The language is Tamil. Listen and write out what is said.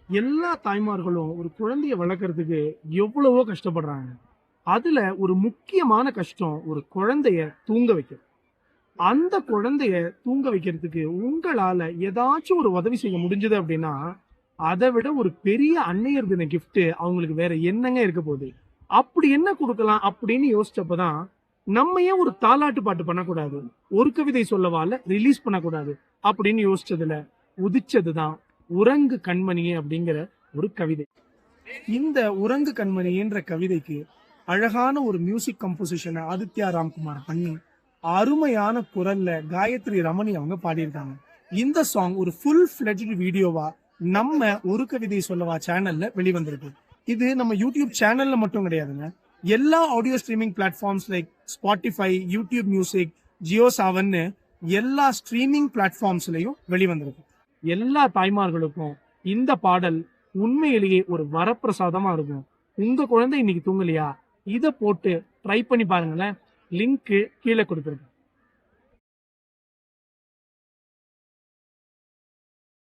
எல்லா தாய்மார்களும் ஒரு குழந்தைய வளர்க்கறதுக்கு எவ்வளவோ கஷ்டப்படுறாங்க. அதுல ஒரு முக்கியமான கஷ்டம் ஒரு குழந்தைய தூங்க வைக்கிறது. அந்த குழந்தைய தூங்க வைக்கிறதுக்கு உங்களால ஏதாச்சும் ஒரு உதவி செய்ய முடிஞ்சது அப்படின்னா, அதை விட ஒரு பெரிய அன்னையர் தின கிஃப்ட் அவங்களுக்கு வேற என்னங்க இருக்க போகுது? அப்படி என்ன கொடுக்கலாம் அப்படின்னு யோசிச்சப்பதான், நம்ம ஏன் ஒரு தாலாட்டு பாட்டு பண்ணக்கூடாது? ஒரு கவிதை சொல்லவால ரிலீஸ் பண்ணக்கூடாது அப்படின்னு யோசிச்சதுல உதிச்சதுதான் உறங்கு கண்மணியே அப்படிங்கிற ஒரு கவிதை. இந்த உறங்கு கண்மணின்ற கவிதைக்கு அழகான ஒரு மியூசிக் கம்போசிஷனை ஆதித்யா ராம்குமார் பண்ணி அருமையான குரல்ல காயத்ரி ரமணி அவங்க பாடியிருக்காங்க. இந்த சாங் ஒரு ஃபுல் ஃபிளெஜ்டு வீடியோவா நம்ம ஒரு கவிதை சொல்லவா சேனல்ல வெளிவந்திருக்கு. இது நம்ம யூடியூப் சேனல்ல மட்டும் கிடையாதுங்க, எல்லா audio streaming platforms like Spotify, YouTube music, Jio சாவன்னு எல்லா ஸ்ட்ரீமிங் பிளாட்ஃபார்ம்ஸ்லயும் வெளிவந்திருக்கு. எல்லா தாய்மார்களுக்கும் இந்த பாடல் உண்மையிலேயே ஒரு வரப்பிரசாதமா இருக்கும். உங்க குழந்தை இன்னைக்கு தூங்கலையா? இத போட்டு ட்ரை பண்ணி பாருங்களேன். லிங்க் கீழே கொடுத்துருக்கேன்.